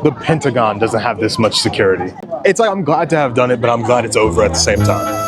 The Pentagon doesn't have this much security. It's like I'm glad to have done it, but I'm glad it's over at the same time.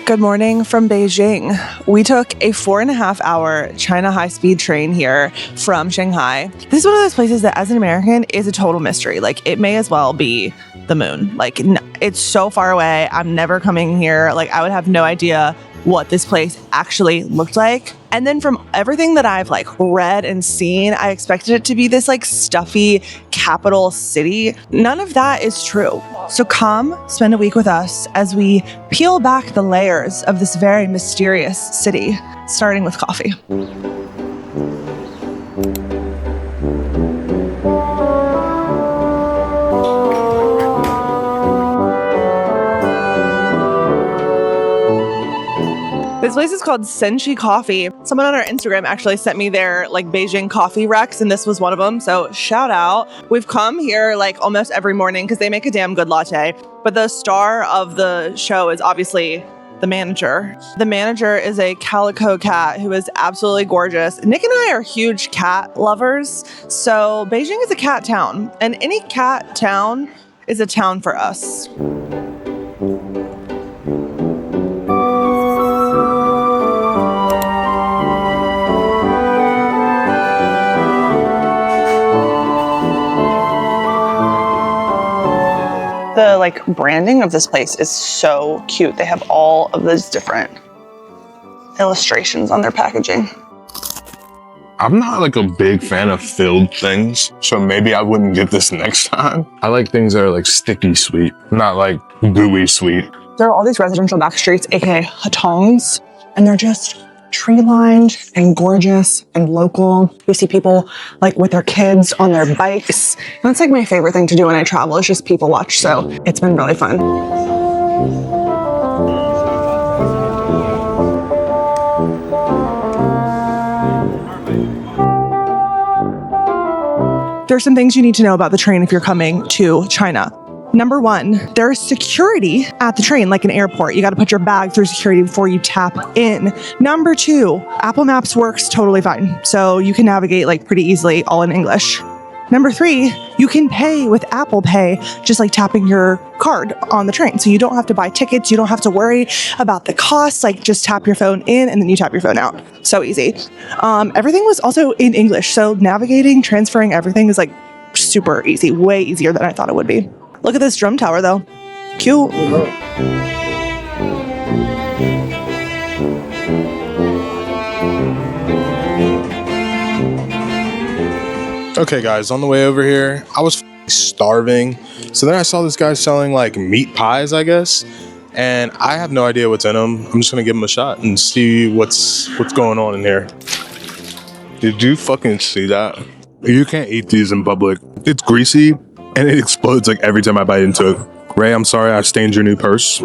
Good morning from Beijing. We took a 4.5-hour China high-speed train here from Shanghai. This is one of those places that as an American is a total mystery. Like, it may as well be the moon. Like, it's so far away. I'm never coming here. Like, I would have no idea what this place actually looked like. And then from everything that I've read and seen, I expected it to be this stuffy capital city. None of that is true. So come spend a week with us as we peel back the layers of this very mysterious city, starting with coffee. This place is called Senshi Coffee. Someone on our Instagram actually sent me their Beijing coffee recs, and this was one of them. So shout out. We've come here almost every morning because they make a damn good latte. But the star of the show is obviously the manager. The manager is a calico cat who is absolutely gorgeous. Nick and I are huge cat lovers. So Beijing is a cat town, and any cat town is a town for us. The branding of this place is so cute. They have all of those different illustrations on their packaging. I'm not a big fan of filled things, so maybe I wouldn't get this next time. I like things that are sticky sweet, not gooey sweet. There are all these residential back streets, aka hutongs, and they're just tree-lined and gorgeous and local. You see people with their kids on their bikes. And that's my favorite thing to do when I travel is just people watch. So it's been really fun. There are some things you need to know about the train if you're coming to China. Number one, there's security at the train, like an airport. You got to put your bag through security before you tap in. Number two, Apple Maps works totally fine. So you can navigate pretty easily, all in English. Number three, you can pay with Apple Pay, just tapping your card on the train. So you don't have to buy tickets. You don't have to worry about the costs. Just tap your phone in and then you tap your phone out. So easy. Everything was also in English. So navigating, transferring everything is super easy, way easier than I thought it would be. Look at this drum tower, though. Cute. Okay, guys, on the way over here, I was starving. So then I saw this guy selling meat pies, I guess. And I have no idea what's in them. I'm just gonna give him a shot and see what's going on in here. Did you fucking see that? You can't eat these in public. It's greasy. And it explodes every time I bite into it. Ray, I'm sorry I stained your new purse.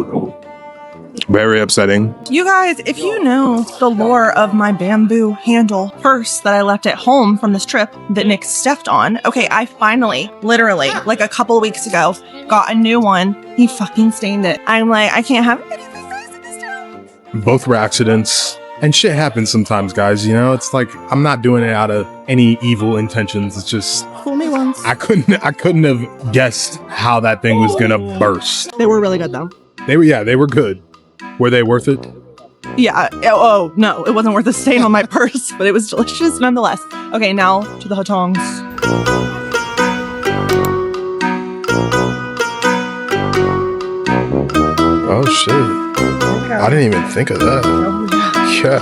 Very upsetting. You guys, if you know the lore of my bamboo handle purse that I left at home from this trip that Nick stepped on, okay, I finally, literally, a couple of weeks ago, got a new one. He fucking stained it. I'm I can't have any of this in this town. Both were accidents. And shit happens sometimes, guys, It's I'm not doing it out of any evil intentions. It's just fool me once. I couldn't have guessed how that thing was gonna burst. They were really good though. They were good. Were they worth it? Yeah. Oh no, it wasn't worth the stain on my purse, but it was delicious nonetheless. Okay, now to the hutongs. Oh shit. Okay. I didn't even think of that. Oh yeah. Yeah.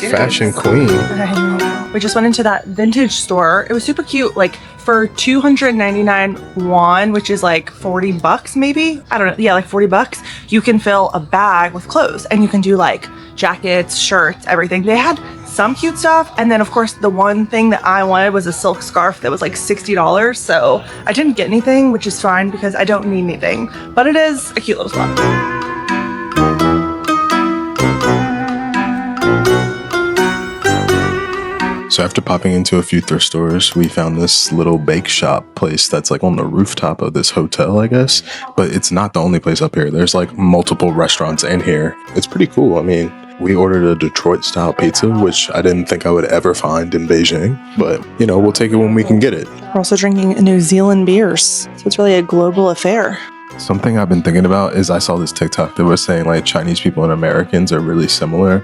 Fashion queen. We just went into that vintage store. It was super cute. For 299 won, which is $40 maybe. I don't know. Yeah, $40. You can fill a bag with clothes and you can do jackets, shirts, everything. They had some cute stuff. And then of course the one thing that I wanted was a silk scarf that was $60. So I didn't get anything, which is fine because I don't need anything, but it is a cute little spot. So after popping into a few thrift stores, we found this little bake shop place that's like on the rooftop of this hotel, I guess. But it's not the only place up here. There's like multiple restaurants in here. It's pretty cool. I mean, we ordered a Detroit style pizza, which I didn't think I would ever find in Beijing. But, you know, we'll take it when we can get it. We're also drinking New Zealand beers. So it's really a global affair. Something I've been thinking about is I saw this TikTok that was saying like Chinese people and Americans are really similar.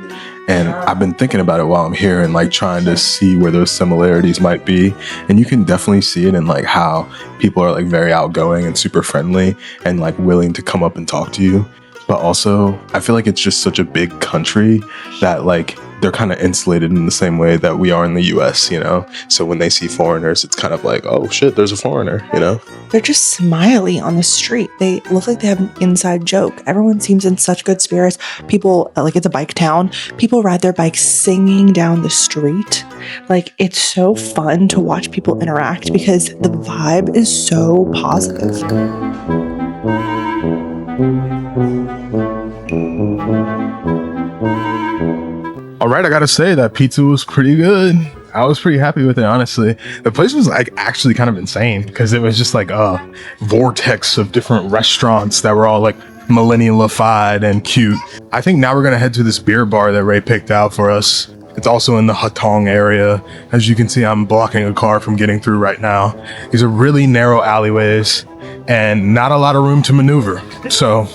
And I've been thinking about it while I'm here and like trying to see where those similarities might be. And you can definitely see it in like how people are like very outgoing and super friendly and like willing to come up and talk to you. But also, I feel like it's just such a big country that like they're kind of insulated in the same way that we are in the US, you know? So when they see foreigners, it's kind of like, oh shit, there's a foreigner, you know? They're just smiley on the street. They look like they have an inside joke. Everyone seems in such good spirits. People, like it's a bike town. People ride their bikes singing down the street. Like it's so fun to watch people interact because the vibe is so positive. All right, I gotta say that pizza was pretty good. I was pretty happy with it, honestly. The place was like actually kind of insane because it was just like a vortex of different restaurants that were all like millennialified and cute. I think now we're gonna head to this beer bar that Ray picked out for us. It's also in the Hutong area. As you can see, I'm blocking a car from getting through right now. These are really narrow alleyways and not a lot of room to maneuver. So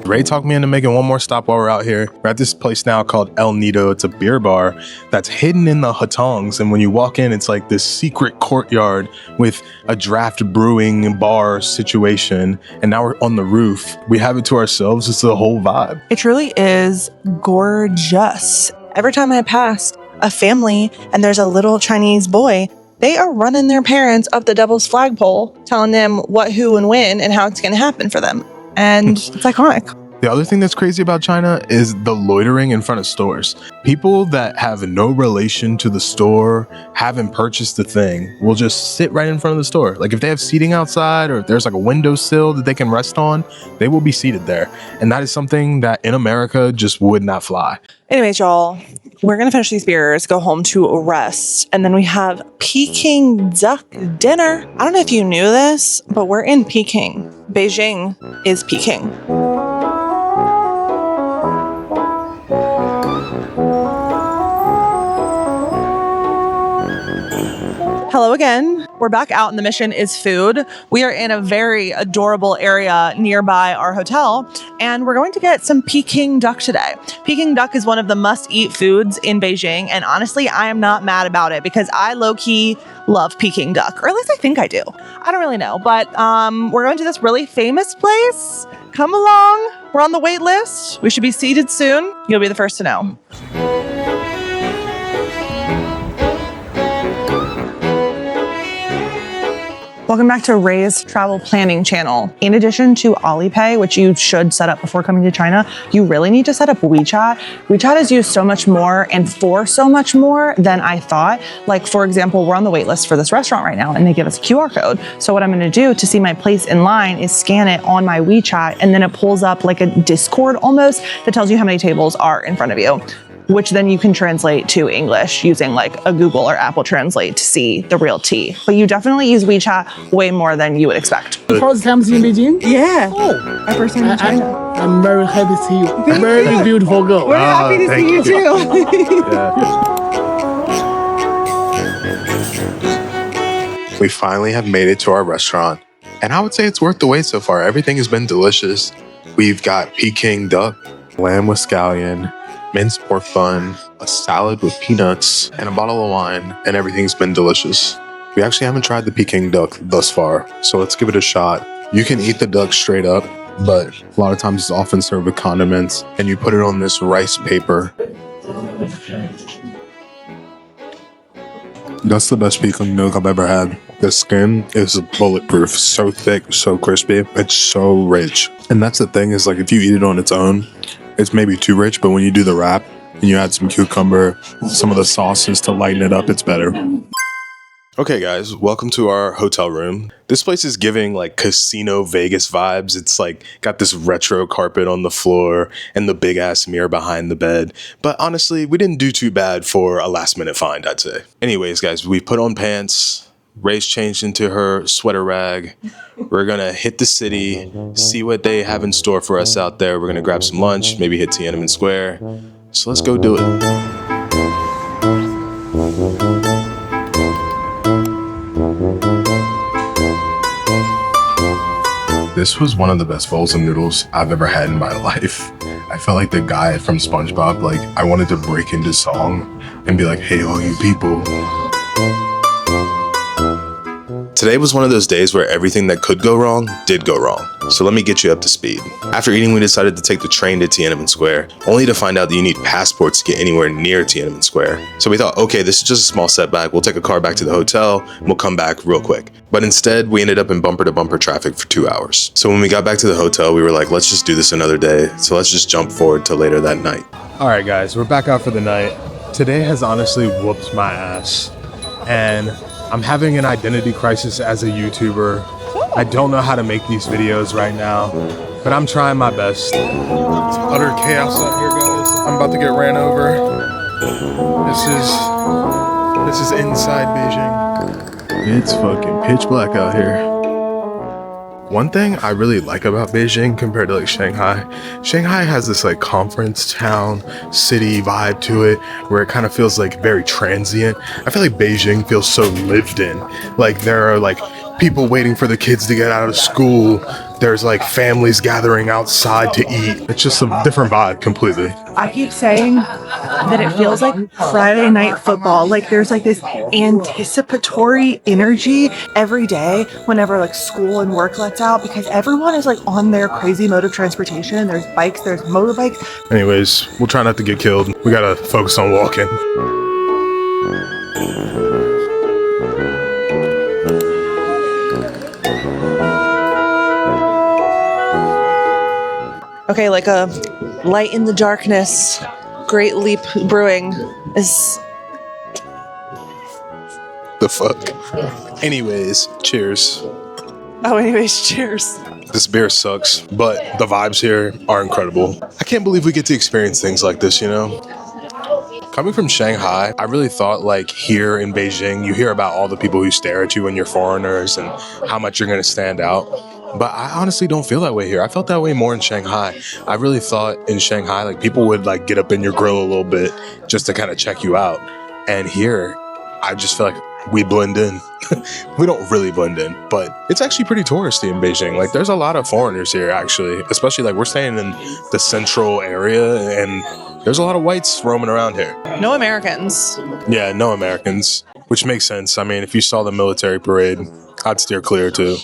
Ray talked me into making one more stop while we're out here. We're at this place now called El Nido. It's a beer bar that's hidden in the hutongs. And when you walk in, it's like this secret courtyard with a draft brewing bar situation. And now we're on the roof. We have it to ourselves. It's the whole vibe. It truly is gorgeous. Every time I pass a family and there's a little Chinese boy, they are running their parents up the devil's flagpole, telling them what, who, and when, and how it's going to happen for them. And it's iconic. The other thing that's crazy about China is the loitering in front of stores. People that have no relation to the store, haven't purchased the thing, will just sit right in front of the store. Like if they have seating outside or if there's like a windowsill that they can rest on, they will be seated there. And that is something that in America just would not fly. Anyways, y'all, we're going to finish these beers, go home to rest, and then we have Peking duck dinner. I don't know if you knew this, but we're in Peking. Beijing is Peking. Hello again. We're back out and the mission is food. We are in a very adorable area nearby our hotel and we're going to get some Peking duck today. Peking duck is one of the must-eat foods in Beijing and honestly, I am not mad about it because I low-key love Peking duck, or at least I think I do. I don't really know, but we're going to this really famous place. Come along. We're on the wait list. We should be seated soon. You'll be the first to know. Welcome back to Ray's travel planning channel. In addition to Alipay, which you should set up before coming to China, you really need to set up WeChat. WeChat is used so much more and for so much more than I thought. Like for example, we're on the wait list for this restaurant right now and they give us a QR code. So what I'm gonna do to see my place in line is scan it on my WeChat and then it pulls up like a Discord almost that tells you how many tables are in front of you, which then you can translate to English using like a Google or Apple Translate to see the real tea. But you definitely use WeChat way more than you would expect. First time in Beijing? Yeah. Oh, My first time in China. I'm very happy to see you. Very beautiful girl. We're happy to see you too. We finally have made it to our restaurant. And I would say it's worth the wait so far. Everything has been delicious. We've got Peking duck, lamb with scallion, minced pork bun, a salad with peanuts, and a bottle of wine, and everything's been delicious. We actually haven't tried the Peking duck thus far, so let's give it a shot. You can eat the duck straight up, but a lot of times it's often served with condiments, and you put it on this rice paper. That's the best Peking duck I've ever had. The skin is bulletproof, so thick, so crispy. It's so rich. And that's the thing is like if you eat it on its own, it's maybe too rich, but when you do the wrap and you add some cucumber, some of the sauces to lighten it up, it's better. Okay guys, welcome to our hotel room. This place is giving like casino Vegas vibes. It's like got this retro carpet on the floor and the big ass mirror behind the bed. But honestly, we didn't do too bad for a last minute find, I'd say. Anyways guys, we put on pants. Ray's changed into her sweater rag. We're gonna hit the city, see what they have in store for us out there. We're gonna grab some lunch, maybe hit Tiananmen Square. So let's go do it. This was one of the best bowls of noodles I've ever had in my life. I felt like the guy from SpongeBob, like I wanted to break into song and be like, hey, all you people. Today was one of those days where everything that could go wrong did go wrong. So let me get you up to speed. After eating, we decided to take the train to Tiananmen Square, only to find out that you need passports to get anywhere near Tiananmen Square. So we thought, okay, this is just a small setback. We'll take a car back to the hotel and we'll come back real quick. But instead, we ended up in bumper to bumper traffic for 2 hours. So when we got back to the hotel, we were like, let's just do this another day. So let's just jump forward to later that night. All right, guys, we're back out for the night. Today has honestly whooped my ass. And I'm having an identity crisis as a YouTuber. I don't know how to make these videos right now, but I'm trying my best. It's utter chaos out here, guys. I'm about to get ran over. This is inside Beijing. It's fucking pitch black out here. One thing I really like about Beijing compared to like Shanghai has this like conference town city vibe to it where it kind of feels like very transient. I feel like Beijing feels so lived in. Like there are like people waiting for the kids to get out of school. There's like families gathering outside to eat. It's just a different vibe completely. I keep saying that it feels like Friday night football. Like there's like this anticipatory energy every day whenever like school and work lets out, because everyone is like on their crazy mode of transportation. There's bikes, there's motorbikes. Anyways, we'll try not to get killed. We gotta focus on walking. Okay, like a light in the darkness, Great Leap Brewing is... The fuck? Anyways, cheers. Oh, anyways, cheers. This beer sucks, but the vibes here are incredible. I can't believe we get to experience things like this, you know? Coming from Shanghai, I really thought like here in Beijing, you hear about all the people who stare at you when you're foreigners and how much you're gonna stand out. But I honestly don't feel that way here. I felt that way more in Shanghai. I really thought in Shanghai, like people would like get up in your grill a little bit just to kind of check you out. And here, I just feel like we blend in. We don't really blend in, but it's actually pretty touristy in Beijing. Like there's a lot of foreigners here actually, especially like we're staying in the central area and there's a lot of whites roaming around here. No Americans. Yeah, no Americans, which makes sense. I mean, if you saw the military parade, I'd steer clear too.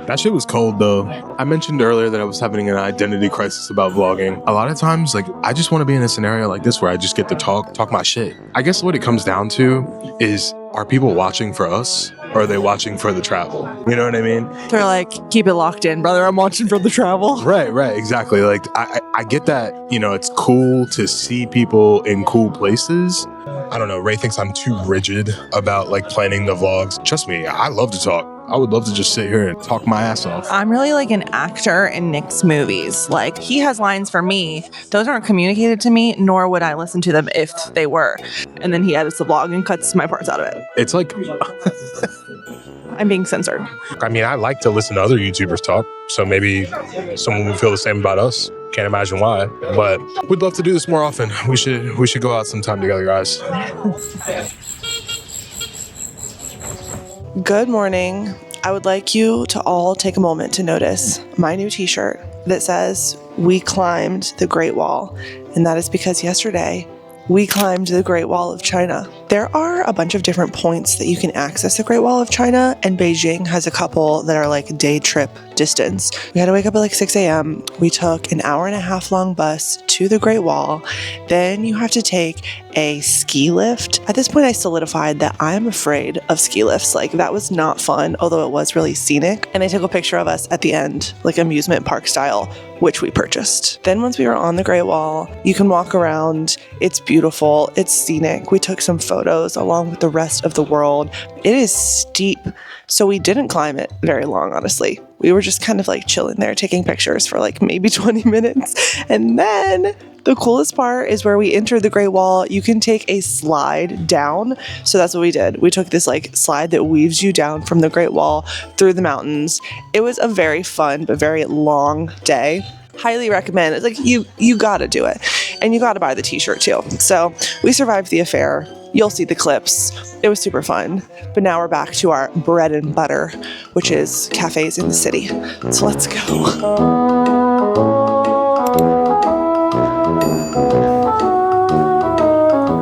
That shit was cold though. I mentioned earlier that I was having an identity crisis about vlogging. A lot of times, like, I just want to be in a scenario like this where I just get to talk my shit. I guess what it comes down to is, are people watching for us or are they watching for the travel? You know what I mean? They're like, keep it locked in, brother. I'm watching for the travel. Right, exactly. Like, I get that, you know, it's cool to see people in cool places. I don't know, Ray thinks I'm too rigid about like planning the vlogs. Trust me, I love to talk. I would love to just sit here and talk my ass off. I'm really like an actor in Nick's movies. Like he has lines for me. Those aren't communicated to me, nor would I listen to them if they were. And then he edits the vlog and cuts my parts out of it. It's like... I'm being censored. I mean, I like to listen to other YouTubers talk, so maybe someone would feel the same about us. Can't imagine why, but we'd love to do this more often. We should go out sometime together, guys. Good morning. I would like you to all take a moment to notice my new t-shirt that says, "We climbed the Great Wall." And that is because yesterday we climbed the Great Wall of China. There are a bunch of different points that you can access the Great Wall of China, and Beijing has a couple that are like day trip distance. We had to wake up at like 6 a.m. We took an hour and a half long bus to the Great Wall. Then you have to take a ski lift. At this point, I solidified that I'm afraid of ski lifts. Like, that was not fun, although it was really scenic. And I took a picture of us at the end, like amusement park style, which we purchased. Then once we were on the Great Wall, you can walk around. It's beautiful. It's scenic. We took some photos along with the rest of the world. It is steep, so we didn't climb it very long, honestly. We were just kind of like chilling there, taking pictures for like maybe 20 minutes. And then the coolest part is where we enter the Great Wall, you can take a slide down. So that's what we did. We took this like slide that weaves you down from the Great Wall through the mountains. It was a very fun but very long day. Highly recommend. It's like you gotta do it. And you gotta buy the t-shirt too. So we survived the affair. You'll see the clips. It was super fun. But now we're back to our bread and butter, which is cafes in the city. So let's go.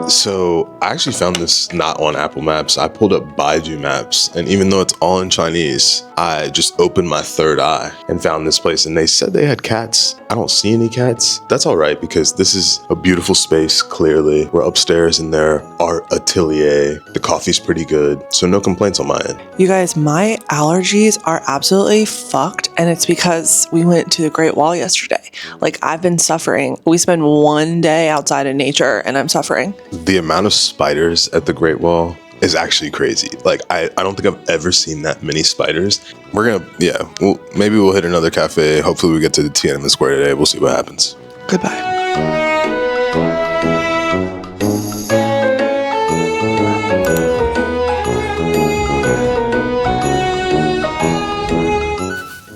So I actually found this not on Apple Maps. I pulled up Beijing Maps, and even though it's all in Chinese, I just opened my third eye and found this place, and they said they had cats. I don't see any cats. That's all right, because this is a beautiful space, clearly. We're upstairs in their art atelier. The coffee's pretty good, so no complaints on my end. You guys, my allergies are absolutely fucked, and it's because we went to the Great Wall yesterday. Like, I've been suffering. We spend one day outside in nature, and I'm suffering. The amount of spiders at the Great Wall is actually crazy. Like, I don't think I've ever seen that many spiders. We're gonna, maybe we'll hit another cafe. Hopefully we get to the Tiananmen Square today. We'll see what happens. Goodbye.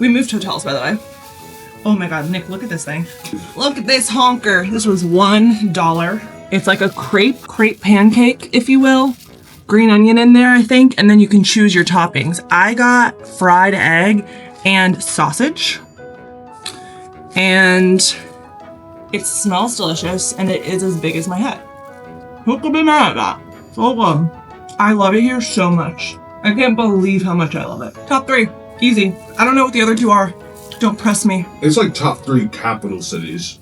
We moved hotels, by the way. Oh my God, Nick, look at this thing. Look at this honker. This was $1. It's like a crepe pancake, if you will. Green onion in there, I think, and then you can choose your toppings. I got fried egg and sausage, and it smells delicious, and it is as big as my head. Who could be mad at that? So good. I love it here so much. I can't believe how much I love it. Top 3, easy. I don't know what the other 2 are. Don't press me. It's like top 3 capital cities.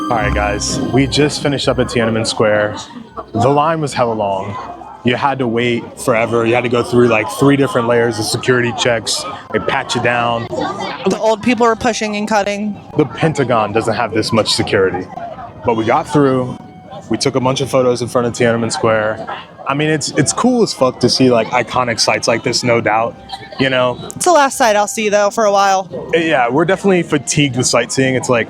All right, guys, we just finished up at Tiananmen Square. The line was hella long. You had to wait forever. You had to go through like 3 different layers of security checks. They pat you down. The old people are pushing and cutting. The Pentagon doesn't have this much security. But we got through. We took a bunch of photos in front of Tiananmen Square. I mean, it's cool as fuck to see like iconic sites like this, no doubt. You know? It's the last site I'll see though for a while. Yeah, we're definitely fatigued with sightseeing. It's like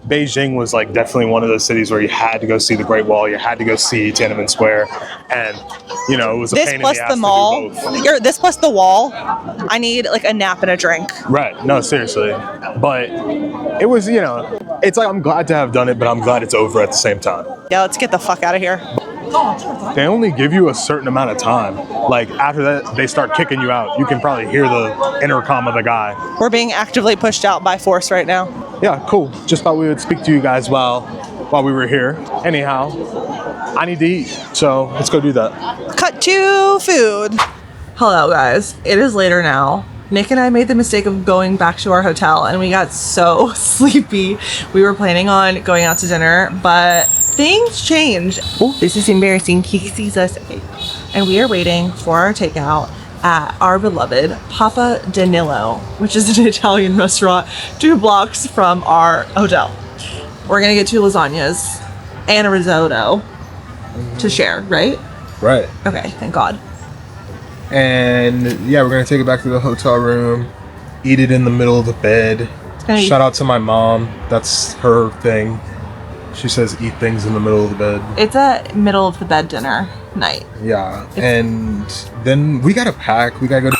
Beijing was like definitely one of those cities where you had to go see the Great Wall, you had to go see Tiananmen Square, and you know, it was a pain in the ass the mall. to do both. This plus the wall. I need like a nap and a drink. Right? No, seriously. But it was, you know, it's like I'm glad to have done it, but I'm glad it's over at the same time. Yeah, let's get the fuck out of here. They only give you a certain amount of time. Like after that, they start kicking you out. You can probably hear the intercom of the guy. We're being actively pushed out by force right now. Yeah, cool. Just thought we would speak to you guys while we were here. Anyhow, I need to eat, so let's go do that. Cut to food. Hello, guys. It is later now. Nick and I made the mistake of going back to our hotel, and we got so sleepy. We were planning on going out to dinner, but things changed. Oh, this is embarrassing. He sees us, and we are waiting for our takeout at our beloved Papa Danilo, which is an Italian restaurant 2 blocks from our hotel. We're gonna get 2 lasagnas and a risotto to share, right? Right. Okay, thank God. And yeah, we're gonna take it back to the hotel room, eat it in the middle of the bed. Shout out to my mom. That's her thing. She says eat things in the middle of the bed. It's a middle of the bed dinner night. Yeah, and then we gotta pack. We gotta go to.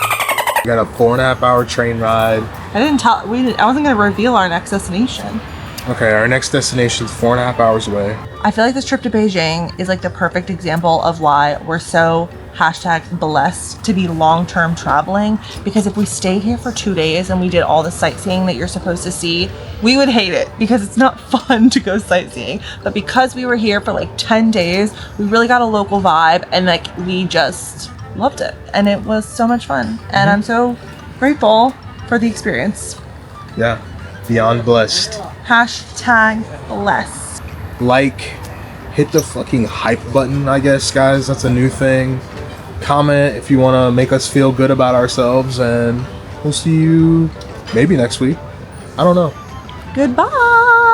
We got a 4.5 hour train ride. I wasn't gonna reveal our next destination. Okay, our next destination is 4.5 hours away. I feel like this trip to Beijing is like the perfect example of why we're so hashtag blessed to be long-term traveling, because if we stayed here for 2 days and we did all the sightseeing that you're supposed to see, we would hate it because it's not fun to go sightseeing. But because we were here for like 10 days, we really got a local vibe, and like we just loved it, and it was so much fun, and I'm so grateful for the experience. Yeah, beyond blessed. Hashtag blessed. Like, hit the fucking hype button, I guess, guys. That's a new thing. Comment if you want to make us feel good about ourselves, and we'll see you maybe next week. I don't know. Goodbye.